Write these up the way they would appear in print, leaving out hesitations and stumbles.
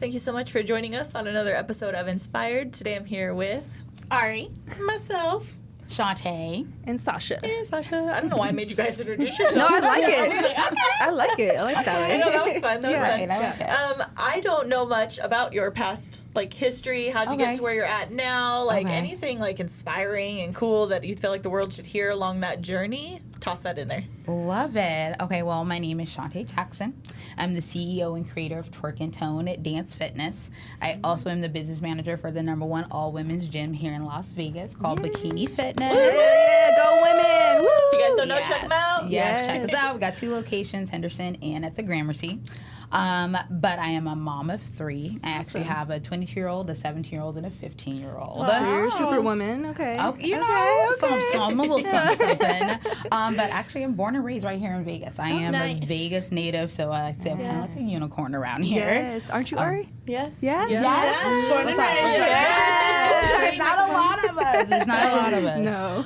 Thank you so much for joining us on another episode of Inspired. Today I'm here with Ari, myself, Shawnta, and Sasha. Hey, Sasha. I don't know why I made you guys introduce yourself. No, I like it. Okay. I like it. I like that way. I know, that was fun. That was fun. Right, I like it. I don't know much about your past, like, history. How'd you get to where you're at now? Like, anything, like, inspiring and cool that you feel like the world should hear along that journey? Toss that in there. Love it. Okay, well, my name is Shawnta Jackson. I'm the CEO and creator of Twerk and Tone at Dance Fitness. I also am the business manager for the #1 all-women's gym here in Las Vegas called Bikini Fitness. Yeah, go women. Woo. If you guys don't know, check them out. Yes, check us out. We've got 2 locations, Henderson and at the Gramercy. But I am a mom of 3. I actually have a 22-year-old, a 17-year-old, and a 15-year-old. So you're a superwoman. Okay. You know, so I'm a little something. But actually, I'm born and raised right here in Vegas. I am a Vegas native, so I'd say I'm kind of like a unicorn around here. Yes. Aren't you, Ari? Yes. Yeah? Yes. Born and raised. Yes. There's not a lot of us. There's not a lot of us.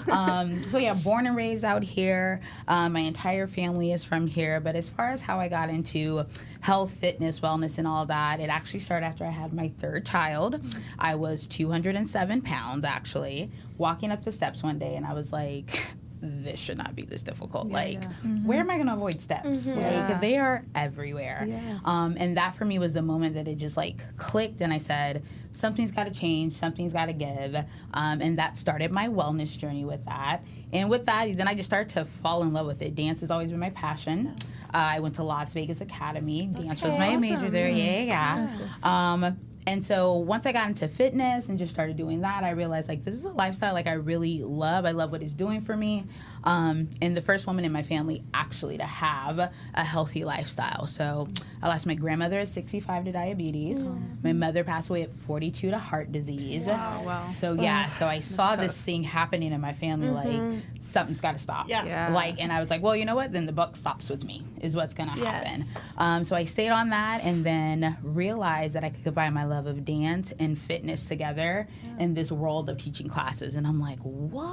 No. So yeah, born and raised out here. My entire family is from here. But as far as how I got into health, fitness, wellness, and all that, it actually started after I had my 3rd child. I was 207 pounds, actually, walking up the steps one day, and I was like, this should not be this difficult. Where am I going to avoid steps? Like, they are everywhere. Yeah. And that for me was the moment that it just like clicked, and I said, something's got to change, something's got to give. And that started my wellness journey with that. And with that, then I just started to fall in love with it. Dance has always been my passion. I went to Las Vegas Academy. Dance was my major there. Yeah. Cool. And so once I got into fitness and just started doing that, I realized, like, this is a lifestyle, like, I really love. I love what it's doing for me. And the first woman in my family actually to have a healthy lifestyle. So I lost my grandmother at 65 to diabetes. My mother passed away at 42 to heart disease. Wow. So so I saw this thing happening in my family, like, something's got to stop. Like, and I was like, well, you know what? Then the buck stops with me is what's going to happen. So I stayed on that and then realized that I could combine my love of dance and fitness together in this world of teaching classes. And I'm like, what?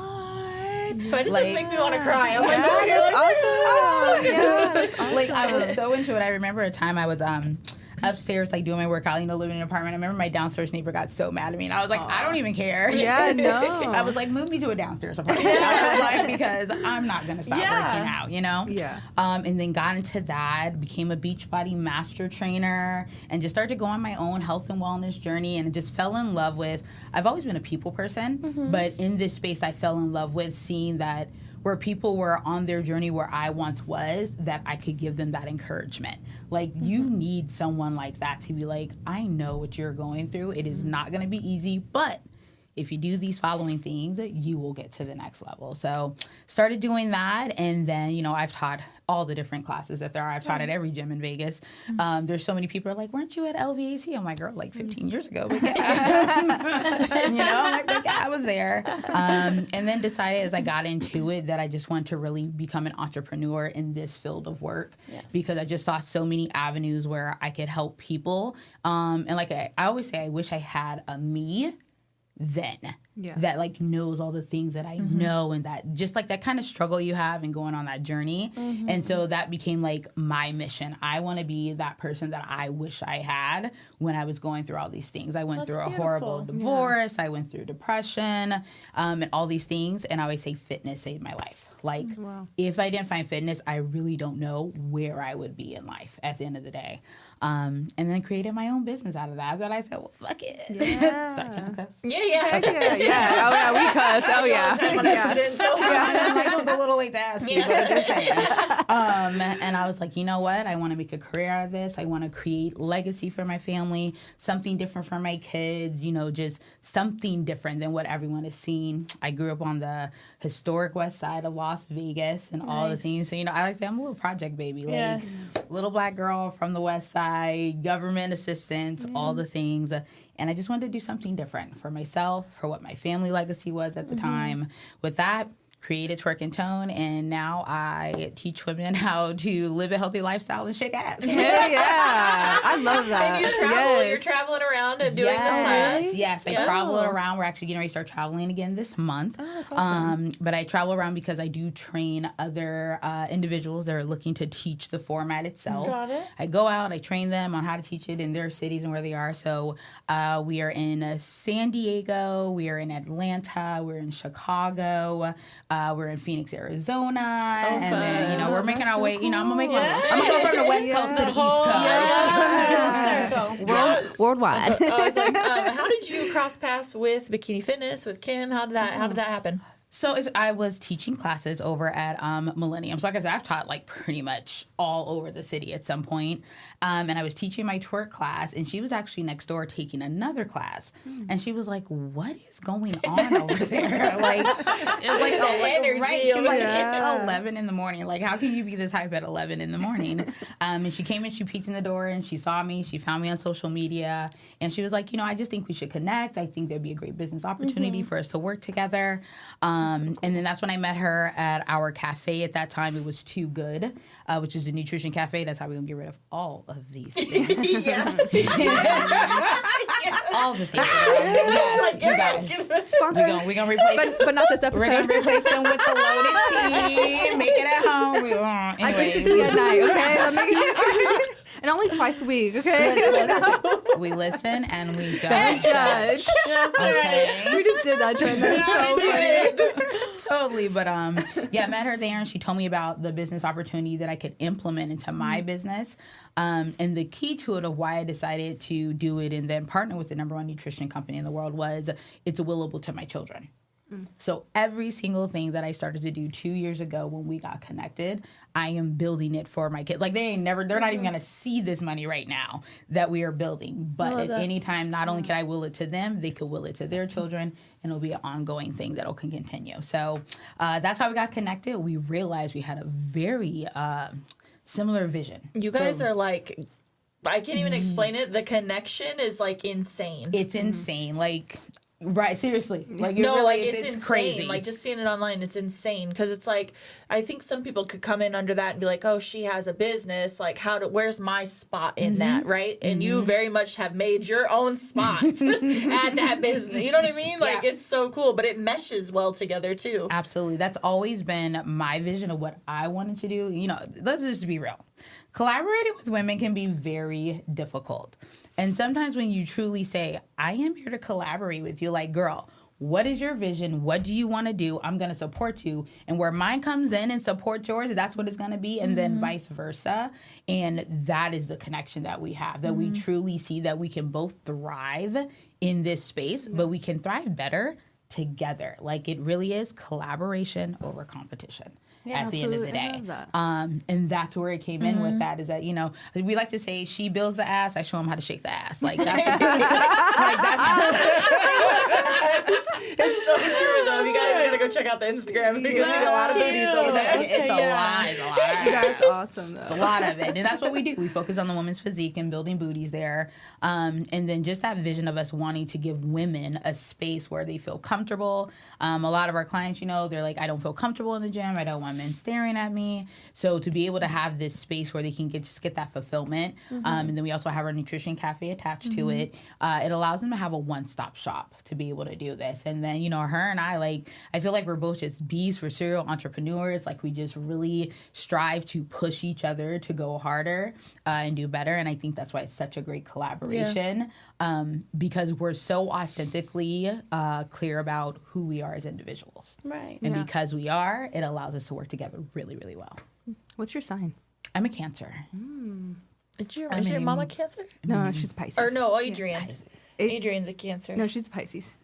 But it just makes me want to cry. I'm like, awesome. Like, I was so into it. I remember a time I was upstairs, like, doing my workout, living in an apartment. I remember my downstairs neighbor got so mad at me, and I was like, I don't even care. Yeah, no. I was like, move me to a downstairs apartment. I was like, because I'm not going to stop working out, you know? Yeah. And then got into that, became a Beachbody master trainer, and just started to go on my own health and wellness journey, and just fell in love with, I've always been a people person, but in this space, I fell in love with seeing that where people were on their journey where I once was, that I could give them that encouragement. Like, you need someone like that to be like, I know what you're going through. It is not going to be easy, but if you do these following things, you will get to the next level. So started doing that, and then, I've taught all the different classes that there are. I've taught at every gym in Vegas. There's so many people are like, weren't you at LVAC? I'm like, girl, like 15 years ago. But I was there. And then decided as I got into it that I just wanted to really become an entrepreneur in this field of work because I just saw so many avenues where I could help people. And like I always say, I wish I had a me then that like knows all the things that I know, and that just like that kind of struggle you have and going on that journey. And so that became like my mission. I want to be that person that I wish I had when I was going through all these things. I went through a horrible divorce. I went through depression, and all these things. And I always say fitness saved my life. Like, if I didn't find fitness, I really don't know where I would be in life at the end of the day. And then created my own business out of that. Then I said, well, fuck it. Yeah. Sorry, can I cuss? Yeah. Oh, yeah, we cuss. Oh, yeah. It was a little late to ask you, but just saying. And I was like, you know what? I want to make a career out of this. I want to create legacy for my family, something different for my kids, just something different than what everyone has seen. I grew up on the historic west side of Las Vegas and all the things. So, I like to say I'm a little project baby. Like, little black girl from the west side, government assistance, all the things. And I just wanted to do something different for myself, for what my family legacy was at the time. With that, created Twerk and Tone, and now I teach women how to live a healthy lifestyle and shake ass. Yeah, I love that. And you travel, you're traveling around and doing this class. Yes, I travel around. We're actually getting ready to start traveling again this month. Oh, that's awesome. But I travel around because I do train other individuals that are looking to teach the format itself. Got it. I go out, I train them on how to teach it in their cities and where they are. So we are in San Diego, we are in Atlanta, we're in Chicago, we're in Phoenix, Arizona, and then we're making our way. I'm gonna go from the West Coast to the East Coast. Worldwide. I was like, how did you cross paths with Bikini Fitness with Kim? How did that happen? So I was teaching classes over at Millennium. So like I said, I've taught like pretty much all over the city at some point. And I was teaching my twerk class, and she was actually next door taking another class. And she was like, "What is going on over there?" Like, it's like energy. Right? She's like, "It's 11 in the morning. Like, how can you be this hype at 11 in the morning?" And she came in, she peeked in the door, and she saw me. She found me on social media, and she was like, "I just think we should connect. I think there'd be a great business opportunity for us to work together." And then that's when I met her at our cafe. At that time, it was Too Good, which is a nutrition cafe. That's how we're going to get rid of all of these things. All the things. Yes, you guys. Sponsor. We're going to replace But not this episode. We're going to replace them with the loaded tea. Make it at home. I drink the tea at night, okay? And only twice a week, okay? We listen and we don't Don't judge. Okay. We just did that trend. That's so funny. Totally. But I met her there, and she told me about the business opportunity that I could implement into my business. And the key to it of why I decided to do it and then partner with the #1 nutrition company in the world was it's willable to my children. So every single thing that I started to do 2 years ago when we got connected, I am building it for my kids. Like they're not even going to see this money right now that we are building. But at any time, not only can I will it to them, they could will it to their children, and it'll be an ongoing thing that'll continue. So that's how we got connected. We realized we had a very similar vision. You guys are like, I can't even explain it. The connection is like insane. It's insane. Like, right, seriously. Like, it's it's crazy. Like, just seeing it online, it's insane. Because it's like, I think some people could come in under that and be like, oh, she has a business. Like, where's my spot in that, right? And you very much have made your own spot at that business. You know what I mean? Like, it's so cool. But it meshes well together, too. Absolutely. That's always been my vision of what I wanted to do. Let's just be real. Collaborating with women can be very difficult. And sometimes when you truly say, I am here to collaborate with you, like, girl, what is your vision? What do you want to do? I'm going to support you. And where mine comes in and supports yours, that's what it's going to be. And then vice versa. And that is the connection that we have, that we truly see that we can both thrive in this space, but we can thrive better together. Like, it really is collaboration over competition. At the end of the day. And that's where it came in with that, is that, we like to say she builds the ass, I show them how to shake the ass. Like, that's it's so true, though. You guys gotta go check out the Instagram because you see a lot of booties over there. It's a lot. That's awesome, though. It's a lot of it. And that's what we do. We focus on the woman's physique and building booties there. And then just that vision of us wanting to give women a space where they feel comfortable. A lot of our clients, they're like, I don't feel comfortable in the gym. I don't want men staring at me. So to be able to have this space where they can get that fulfillment. And then we also have our nutrition cafe attached to it. It allows them to have a one-stop shop to be able to do this. And then, her and I feel like we're both just bees for serial entrepreneurs. Like, we just really strive to push each other to go harder and do better. And I think that's why it's such a great collaboration, because we're so authentically clear about who we are as individuals. Right. And because we are, it allows us to work together really, really well. What's your sign? I'm a Cancer. Is your mama Cancer? No, she's Pisces. Or no, Adrian. Adrian's a Cancer. No, she's a Pisces.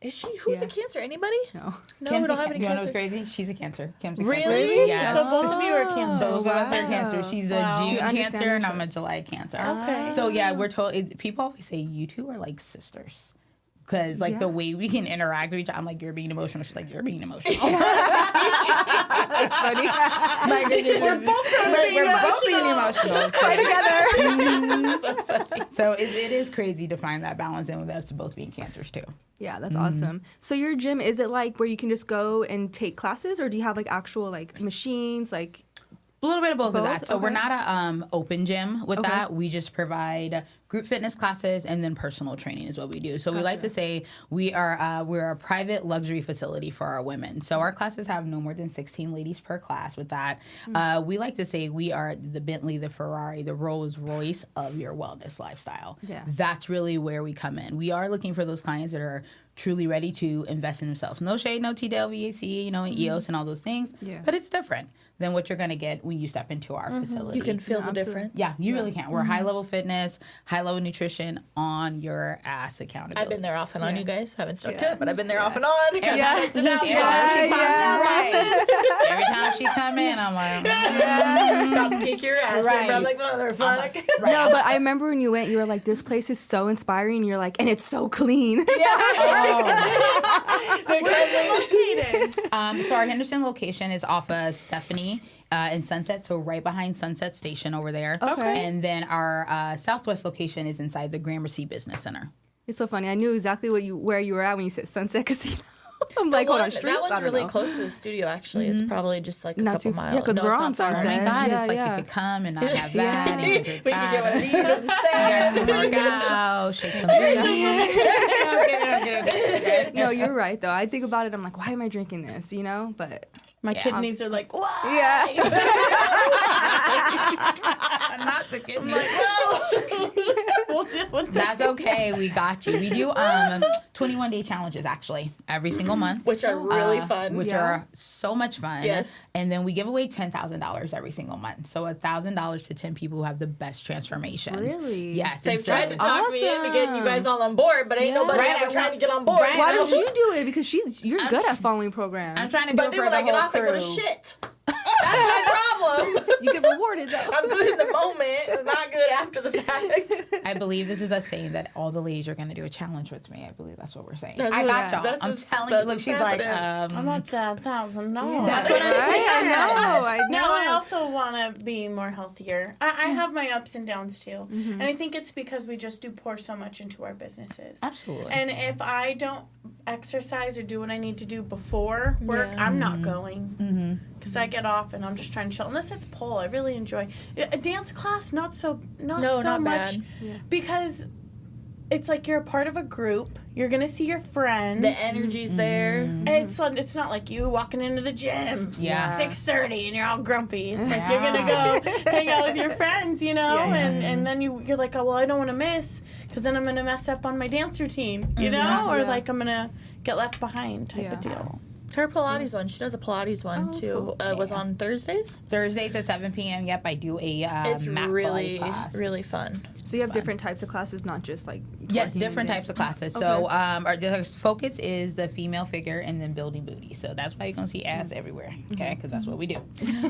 Is she? Who's a Cancer? Anybody? No. No, we don't have any You know Cancer. what's crazy? She's a Cancer. Kim's a Really? Cancer. Yes. So both of you are Cancer. Both of us are Cancer. She's a June You understand Cancer and each I'm a July Cancer. Okay. So yeah, we're told. People always say you two are like sisters. because like the way we can interact with each other, I'm like, you're being emotional. She's like, you're being emotional. It's funny. Like, we're both being emotional. Let's cry together. So it is crazy to find that balance in with us both being cancers too. Yeah, that's awesome. So your gym, is it like where you can just go and take classes, or do you have like actual like machines, like? A little bit of both of that. So Okay. we're not a open gym with that. We just provide group fitness classes and then personal training is what we do. So we like to say we're a private luxury facility for our women. So our classes have no more than 16 ladies per class with that. We like to say we are the Bentley, the Ferrari, the Rolls Royce of your wellness lifestyle. Yeah. That's really where we come in. We are looking for those clients that are truly ready to invest in themselves. No shade, no TWVAC, and EOS and all those things. Yeah. But it's different than what you're going to get when you step into our facility. You can feel the absolutely. difference. Yeah, you really can. We're high-level fitness, high-level nutrition on your ass accountability. I've been there off and on, you guys. Haven't stuck to Yeah. it, but I've been there off and on. Yeah. Checked it out. Every time she come in, I'm like, About to kick your ass. Right. Right. I'm like, motherfucker. No, but I remember when you went, you were like, this place is so inspiring. And you're like, and it's so clean. So our Henderson location is off of Stephanie in Sunset, so right behind Sunset Station over there. Okay. And then our Southwest location is inside the Gramercy Business Center. It's so funny. I knew exactly where you were at when you said Sunset Casino. I'm like, hold on, streets? That I one's don't really know. close to the studio, actually. It's probably just like a Not couple too- miles. yeah, 'cause No, we're it's on not far. Oh my Sunset. God, Yeah, it's like yeah. you could come and not have that. And you can drink We can get one of these instead. You guys can work out, shake some booty. No, you're right, though. I think about it. I'm like, why am I drinking this? You know? But My kidneys are like, what? yeah. Not the kidney. We'll deal with this. That's okay. We got you. We do 21-day challenges actually every single month, Which are really fun. which Yeah. are so much fun. Yes. And then we give away $10,000 every single month. So $1,000 to 10 people who have the best transformations. Really? Yes. They've and so- tried to talk me into getting you guys all on board, but ain't nobody Right, ever I trying want- to get on board. right. Why So- don't you do it? Because you're good at following programs. I'm trying to do But it then for when the I get whole off, I go to crew. shit. That's my problem. You get rewarded though. I'm good in the moment, and not good after the fact. I believe this is us saying that all the ladies are going to do a challenge with me. I believe that's what we're saying. That's I what- got y'all. that's I'm what's- telling that's you. Look, what's she's like, happening. I want that $1,000. That's what I'm saying. I know. I know. No, I also want to be more healthier. I have my ups and downs too. And I think it's because we just do pour so much into our businesses. Absolutely. And if I don't exercise or do what I need to do before work, Yeah. I'm not going. Because I get off and I'm just trying to chill. Unless it's pole, I really enjoy. A dance class, not so much. bad. Yeah. Because it's like you're a part of a group. You're going to see your friends. The energy's there. It's not like you walking into the gym. Yeah. 6:30 and you're all grumpy. It's like you're gonna go hang out with your friends, you know, and then you're like, oh well, I don't want to miss because then I'm gonna mess up on my dance routine, you know, or Yeah. like I'm gonna get left behind type Yeah. of deal. Her Pilates one, she does a Pilates one that's too. cool. Was on Thursdays. Thursdays at 7 p.m. Yep, I do a It's mat really, Pilates class. really fun. So you have different types of classes, not just like Yes, twerking different and types of classes. Okay. So our focus is the female figure and then building booty. So that's why you're going to see ass everywhere, okay? Because that's what we do.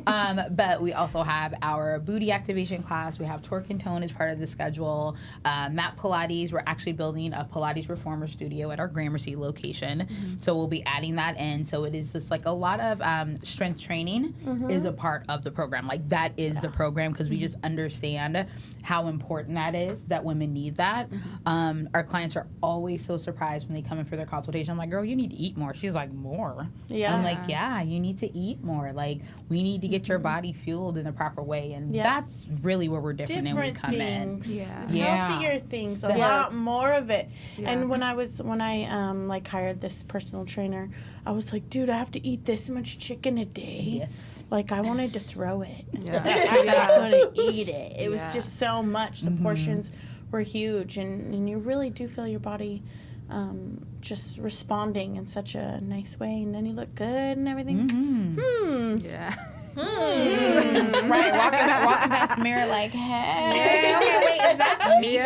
But we also have our booty activation class. We have twerk and tone as part of the schedule. Mat Pilates. We're actually building a Pilates reformer studio at our Gramercy location. So we'll be adding that in. So it is just like a lot of strength training is a part of the program. Like that is the program because we just understand how important that is, that women need that. Our clients are always so surprised when they come in for their consultation. I'm like, girl, you need to eat more. She's like, more? Yeah. I'm like, yeah, you need to eat more. Like, we need to get your body fueled in the proper way. And Yeah. that's really where we're different, when we Different come things, in. Yeah. Yeah. healthier things, a Yeah. lot more of it. Yeah. And when I like hired this personal trainer, I was like, dude, I have to eat this much chicken a day. Yes. Like I wanted to throw it. Yeah. I couldn't eat it. It was Yeah. just so much. The portions were huge, and you really do feel your body just responding in such a nice way, and then you look good and everything. Yeah. Right, walking past the mirror like, hey, okay, wait, is that me?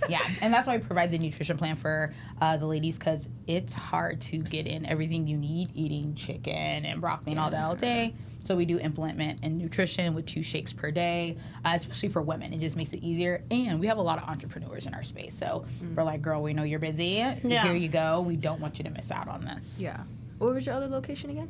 Yeah, and that's why we provide the nutrition plan for the ladies, because it's hard to get in everything you need eating chicken and broccoli and all that all day. So we do implement in nutrition with 2 shakes per day, especially for women. It just makes it easier. And we have a lot of entrepreneurs in our space. So we're like, girl, we know you're busy. Here you go. We don't want you to miss out on this. Yeah. What was your other location again?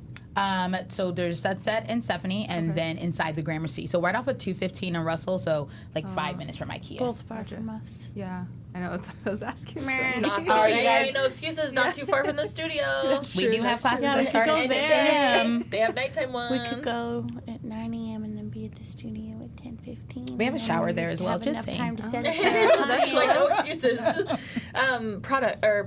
So there's Sunset and Stephanie, and then inside the Gramercy. So right off of 215 and Russell, so like 5 minutes from IKEA. Both far from us. Yeah. I know. That's what I was asking. Not far. Yeah, no excuses. Not too far from the studio. We do have classes that we start could at go 6 there. a.m. They have nighttime ones. We could go at 9 a.m. and then be at the studio at 10:15. We have a shower there as well, just saying. Time to set That's like no excuses.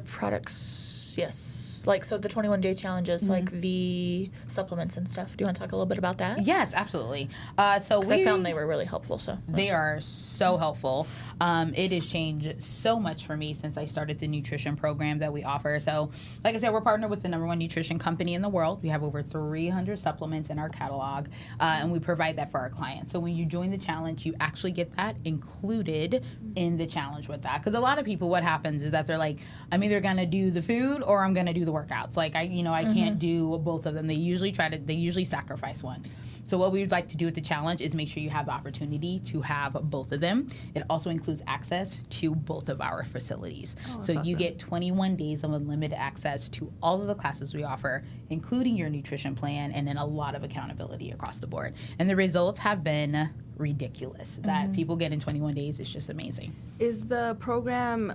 Products, yes. Like, so the 21-day challenges, like the supplements and stuff. Do you want to talk a little bit about that? Yes, absolutely. I found they were really helpful. So they are so helpful. It has changed so much for me since I started the nutrition program that we offer. So, like I said, we're partnered with the #1 nutrition company in the world. We have over 300 supplements in our catalog, and we provide that for our clients. So when you join the challenge, you actually get that included in the challenge with that. Because a lot of people, what happens is that they're like, I'm either going to do the food or I'm going to do the workouts. Like I can't do both of them. They usually sacrifice one. So what we would like to do with the challenge is make sure you have the opportunity to have both of them. It also includes access to both of our facilities. So you get 21 days of unlimited access to all of the classes we offer, including your nutrition plan, and then a lot of accountability across the board. And the results have been ridiculous. That people get in 21 days is just amazing. Is the program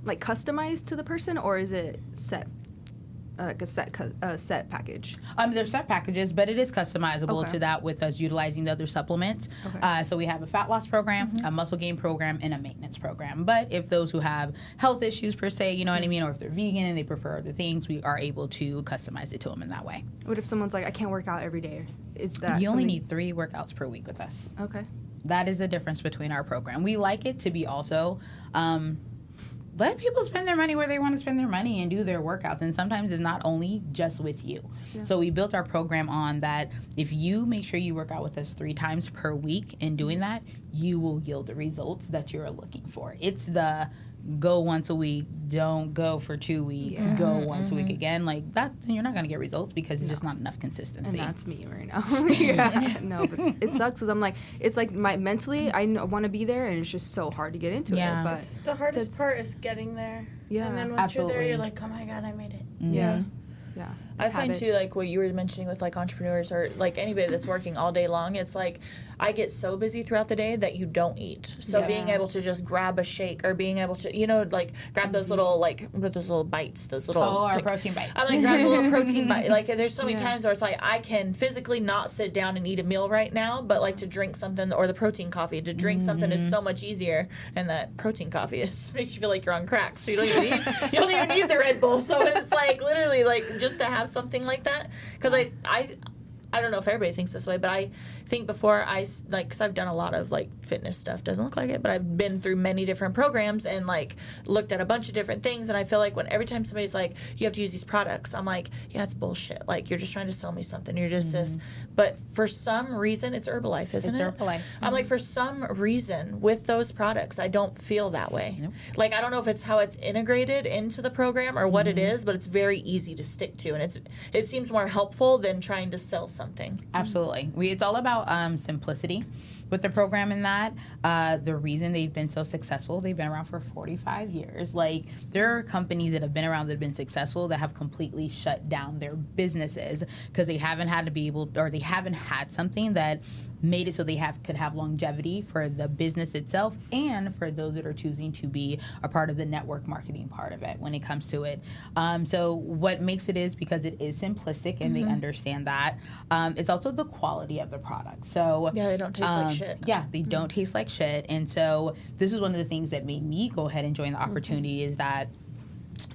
like customized to the person, or is it set? Like a set package. There's set packages, but it is customizable to that with us utilizing the other supplements. So we have a fat loss program, a muscle gain program, and a maintenance program. But if those who have health issues per se, you know what I mean, or if they're vegan and they prefer other things, we are able to customize it to them in that way. What if someone's like, I can't work out every day? Is that you only need 3 workouts per week with us. Okay. That is the difference between our program. We like it to be also let people spend their money where they want to spend their money and do their workouts. And sometimes it's not only just with you. Yeah. So we built our program on that. If you make sure you work out with us 3 times per week in doing that, you will yield the results that you're looking for. It's the go once a week, don't go for 2 weeks, go once a week again. Like that, then you're not going to get results because it's just not enough consistency. And that's me right now. No, but it sucks because I'm like, it's like mentally, I want to be there and it's just so hard to get into it. But the hardest part is getting there. Yeah. And then once you're there, you're like, oh my God, I made it. Yeah. I find too, like what you were mentioning with like entrepreneurs or like anybody that's working all day long, it's like I get so busy throughout the day that you don't eat. So being able to just grab a shake or being able to, like grab those little those little bites, those little our protein bites. I'm like grab a little protein bite. Like there's so many times where it's like I can physically not sit down and eat a meal right now, but like to drink something or the protein coffee, to drink something is so much easier. And that protein coffee makes you feel like you're on crack. So you don't even need the Red Bull. So it's like literally like just to have something like that, because I don't know if everybody thinks this way, but I think before because I've done a lot of like fitness stuff, doesn't look like it, but I've been through many different programs and like looked at a bunch of different things, and I feel like every time somebody's like, you have to use these products, I'm like, yeah, it's bullshit. Like you're just trying to sell me something. You're just this. But for some reason, it's Herbalife, isn't it? It's Herbalife. I'm like, for some reason with those products, I don't feel that way. Nope. Like I don't know if it's how it's integrated into the program or what it is, but it's very easy to stick to, and it seems more helpful than trying to sell something. Absolutely. It's all about simplicity with the program in that. The reason they've been so successful, they've been around for 45 years. Like, there are companies that have been around that have been successful that have completely shut down their businesses because they haven't had to be able, or they haven't had something that made it so they could have longevity for the business itself and for those that are choosing to be a part of the network marketing part of it when it comes to it. So what makes it is because it is simplistic and they understand that. It's also the quality of the product. So yeah, they don't taste like shit. Yeah, they don't taste like shit. And so this is one of the things that made me go ahead and join the opportunity is that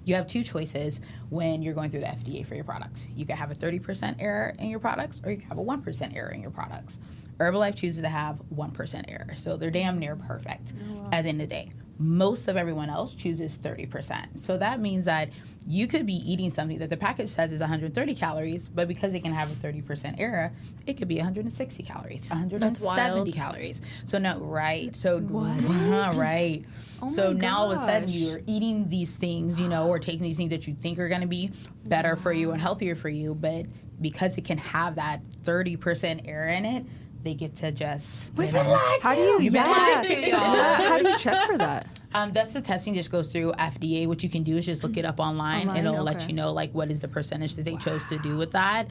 you have 2 choices when you're going through the FDA for your products. You can have a 30% error in your products, or you can have a 1% error in your products. Herbalife chooses to have 1% error, so they're damn near perfect at the end of the day. most of everyone else chooses 30%. So that means that you could be eating something that the package says is 130 calories, but because it can have a 30% error, it could be 160 calories, 170 calories. So no, right. So right. Oh so my now all of a sudden gosh. you're eating these things, or taking these things that you think are going to be better for you and healthier for you, but because it can have that 30% error in it, they get to just We've been lied to. How do you? You've been lied to, y'all. How do you check for that? That's the testing just goes through FDA. What you can do is just look it up online. It'll let okay. you know like what is the percentage that they chose to do with that.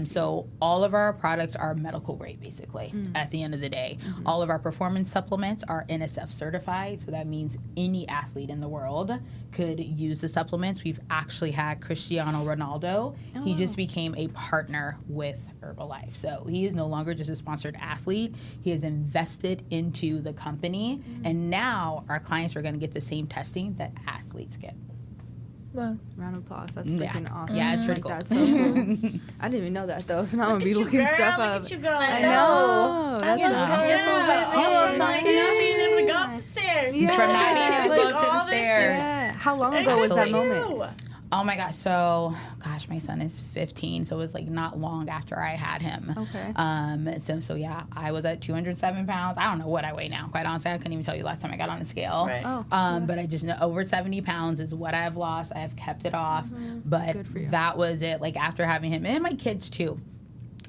So all of our products are medical grade basically at the end of the day. All of our performance supplements are NSF certified. So that means any athlete in the world could use the supplements. We've actually had Cristiano Ronaldo. He just became a partner with Herbalife. So he is no longer just a sponsored athlete. He has invested into the company. And now our clients are going to get the same testing that athletes get. Wow. Round of applause. That's freaking awesome. Yeah, it's pretty cool. That's so cool. I didn't even know that though. So now I'm gonna be looking stuff up. Look at you go. I know. That's From not being able to go up the stairs. Yeah. From not being able to go Like, to the all this stairs. Yeah. How long ago was that moment? Oh my gosh. So, my son is 15. So it was like not long after I had him. Okay. So yeah, I was at 207 pounds. I don't know what I weigh now. Quite honestly, I couldn't even tell you last time I got on a scale. Right. Oh. But I just know over 70 pounds is what I've lost. I have kept it off. But Good for you. that was it. Like after having him and my kids too.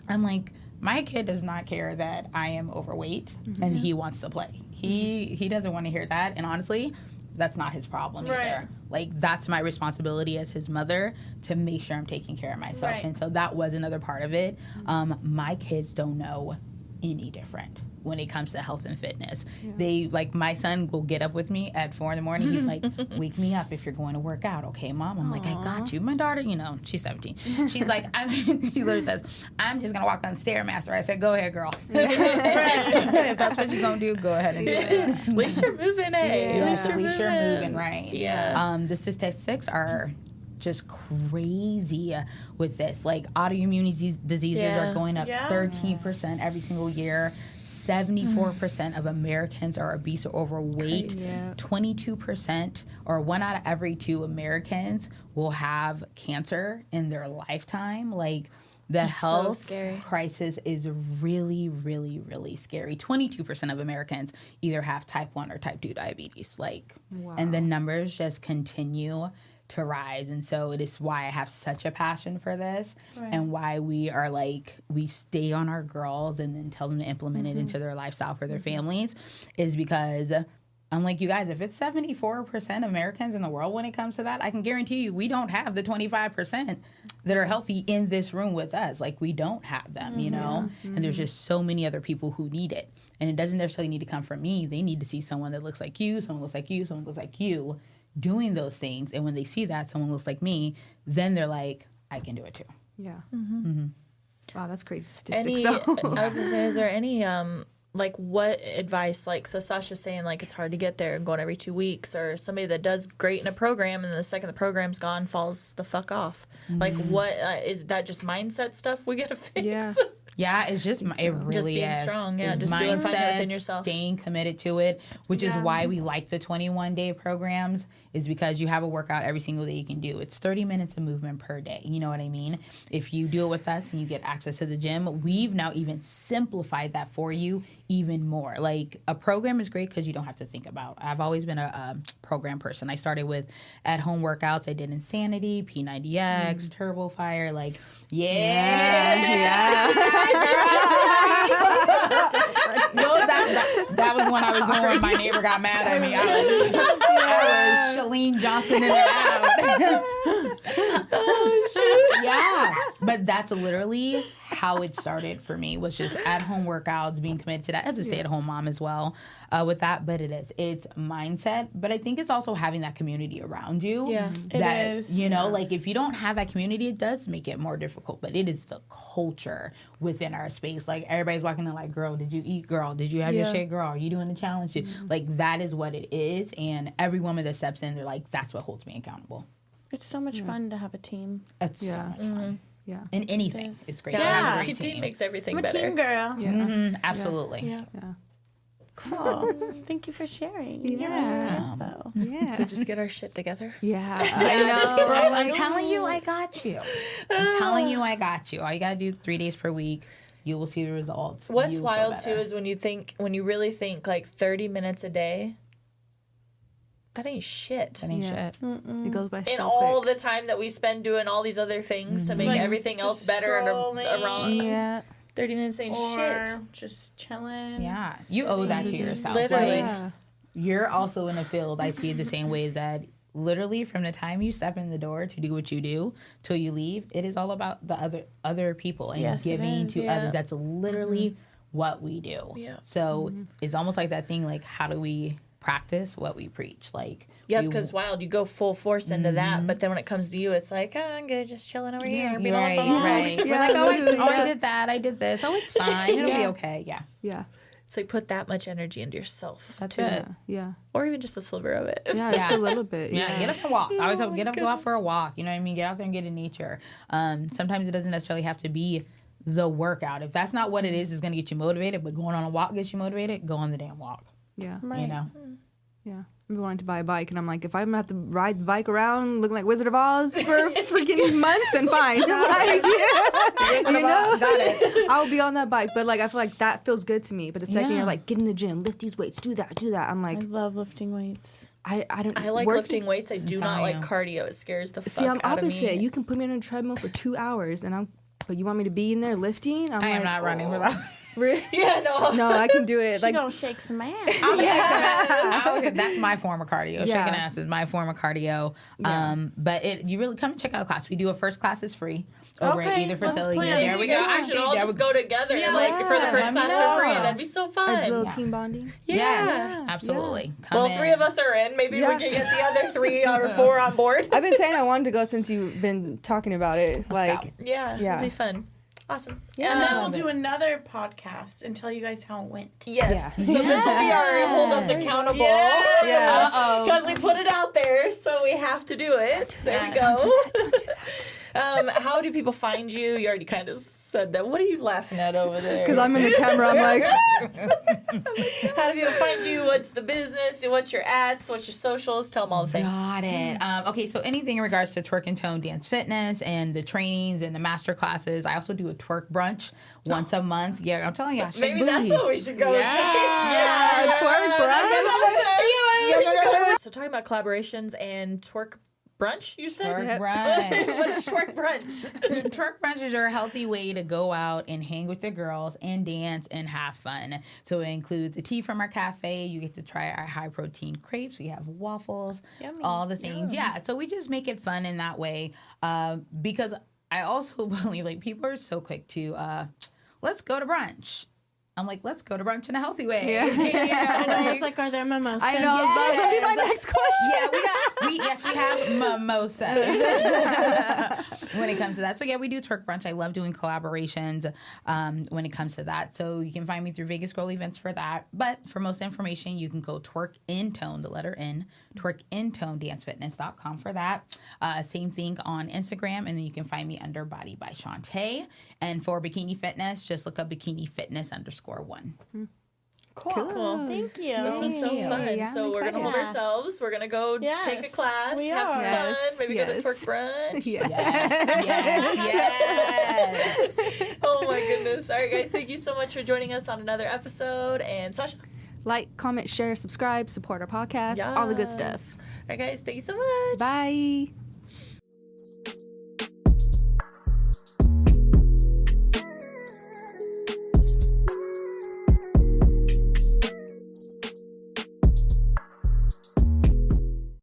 I'm like, my kid does not care that I am overweight and he wants to play. He doesn't want to hear that. And honestly, that's not his problem either. Like that's my responsibility as his mother to make sure I'm taking care of myself. Right. And so that was another part of it. My kids don't know any different when it comes to health and fitness. They like my son will get up with me at 4 a.m. He's like, wake me up if you're going to work out. Okay, mom? I'm like, I got you. My daughter, she's 17. She's like, she literally says, I'm just gonna walk on Stairmaster. I said, go ahead, girl. If that's what you're gonna do, go ahead and do it. At least you're moving, eh? At least you're moving, right? Yeah. The statistics are just crazy with this. Like autoimmune diseases are going up 13% every single year. 74% of Americans are obese or overweight. 22% or 1 out of every 2 Americans will have cancer in their lifetime. Like the health crisis is really, really, really scary. 22% of Americans either have type 1 or type 2 diabetes. And the numbers just continue to rise. And so it is why I have such a passion for this and why we are we stay on our girls and then tell them to implement it into their lifestyle for their families is because I'm like, you guys, if it's 74% Americans in the world when it comes to that, I can guarantee you we don't have the 25% that are healthy in this room with us. Like we don't have them, and there's just so many other people who need it. And it doesn't necessarily need to come from me. They need to see someone that looks like you, someone looks like you, someone looks like you, doing those things. And when they see that someone looks like me, then they're like, I can do it too. Yeah. Wow, that's crazy statistics though. I was gonna say, is there any what advice, so Sasha's saying it's hard to get there and going every 2 weeks, or somebody that does great in a program and then the second the program's gone falls the fuck off. What is that, just mindset stuff we gotta fix? Yeah, it's just, it really just being is. strong, It's just doing finding it within yourself. Staying committed to it, which is why we like the 21-day programs, is because you have a workout every single day you can do. It's 30 minutes of movement per day. You know what I mean? If you do it with us and you get access to the gym, we've now even simplified that for you even more. Like a program is great because you don't have to think about. I've always been a program person. I started with at-home workouts. I did Insanity, P90X, Turbo Fire, that was when I was doing when my neighbor got mad at me. I was Shalene Johnson in the but that's literally how it started for me, was just at-home workouts, being committed to that as a stay-at-home mom as well with that. But it's mindset, but I think it's also having that community around you. That, it is. If you don't have that community, it does make it more difficult, but it is the culture within our space. Everybody's walking in girl, did you eat? Girl, did you have your shit? Girl, are you doing the challenge? That is what it is. And every woman that steps in, they're like, that's what holds me accountable. It's so much fun to have a team. It's so much fun. Yeah. In anything. It's great. Yeah, to have a great team makes everything I'm a better. team girl. Absolutely. Yeah. Oh, thank you for sharing. Yeah. So just get our shit together. Yeah. I'm telling you, I got you. I'm telling you, I got you. All you gotta do 3 days per week. You will see the results. What's You will wild feel too better. is when you really think like 30 minutes a day. That ain't shit. That ain't Yeah. shit. It goes by so And quick. all the time that we spend doing all these other things to make Like, everything else just better and scrolling. around. Yeah. 30 minutes ain't Or shit. just chilling. Yeah, you owe that to yourself. Literally. Like, you're also in a field. I see it the same way as that. Literally, from the time you step in the door to do what you do till you leave, it is all about the other people and Yes, it giving is. to Yeah. others. That's literally what we do. Yeah. So it's almost like that thing. Like, how do we practice what we preach? Like, Yes, you- because wild, you go full force into that, but then when it comes to you, it's like, I'm good, just chilling over here. You're Blah, blah, right, blah. right. We're Yeah, like, literally, I yeah. did that. I did this. Oh, it's fine. It'll be Yeah. okay. Yeah, Yeah. It's like put that much energy into yourself. that's too. it. Yeah. Or even just a sliver of it. Yeah. Just a little bit. Yeah, get up and walk. I always tell my get up and go out for a walk. You know what I mean? Get out there and get in nature. Sometimes it doesn't necessarily have to be the workout. If that's not what it is, it's going to get you motivated. But going on a walk gets you motivated. Go on the damn walk. Yeah. Right. You know? Yeah. I've been wanting to buy a bike, and I'm like, if I'm gonna have to ride the bike around looking like Wizard of Oz for freaking months, then fine. Like, you know, Got it. I'll be on that bike. But like, I feel like that feels good to me. But the second Yeah. you're like, get in the gym, lift these weights, do that. I'm I like, love lifting weights. I don't. I like working- lifting weights. I do not telling like you. cardio. It scares the fuck See, I'm out of opposite. me. You can put me on a treadmill for 2 hours, and but you want me to be in there lifting? I am not running for that. Yeah, no. No, I can do it. She Like, gonna shake some ass. I always say that's my form of cardio. Yeah. Shaking ass is my form of cardio. But you really come and check out the class. We do a first class is free over at Okay, either let's facility. plan. There we go. I I should see. all There just we go together, Yeah. like for the first Let me class for free. know. That'd be so a fun. little team bonding. Yes, absolutely. Come Well, in. 3 of us are in. Maybe Yeah. we can get the other 3 or 4 on board. I've been saying I wanted to go since you've been talking about it. Let's go. Yeah, Yeah. it'll be fun. Awesome. And then we'll love do it. another podcast and tell you guys how it went. Yes. Yeah. So this will be our hold us accountable. Yeah. Uh-oh. Because we put it out there, so we have to do it. There we that. go. How do people find you? You already kind of said that. What are you laughing at over there? Because I'm in the camera, I'm like, How do people find you? What's the business? What's your ads? What's your socials? Tell them all the things. Got it. Okay, so anything in regards to twerk and tone dance fitness and the trainings and the master classes. I also do a twerk brunch once a month. Yeah, I'm telling you, I shake Maybe that's booty. what we should go. Yeah. twerk brunch. So talking about collaborations and twerk brunch, you said? Twerk brunch. What is twerk brunch? Twerk brunches are a healthy way to go out and hang with the girls and dance and have fun. So it includes a tea from our cafe. You get to try our high protein crepes. We have waffles, Yummy. all the things. Yeah. So we just make it fun in that way because I also believe like people are so quick to let's go to brunch. I'm like, let's go to brunch in a healthy way. Yeah. You know, I know, like- it's like, are there mimosas? I know, that would be my next question. Yeah, we have mimosas when it comes to that. So yeah, we do twerk brunch. I love doing collaborations when it comes to that. So you can find me through Vegas Girl Events for that. But for most information, you can go twerk in tone, the letter N, twerkintonedancefitness.com for that. Same thing on Instagram, and then you can find me under Body by Shawnta. And for Bikini Fitness, just look up Bikini Fitness _1. Cool. Thank you. This is so you. fun. Yeah, so I'm we're going to hold excited. ourselves. We're going to go take a Yes, class, we have some are. fun, Yes, maybe go to yes. twerk brunch. Yeah. Yes. Oh my goodness. All right, guys. Thank you so much for joining us on another episode. And Sasha. Like, comment, share, subscribe, support our podcast, all the good Yes. stuff. All right, guys. Thank you so much. Bye.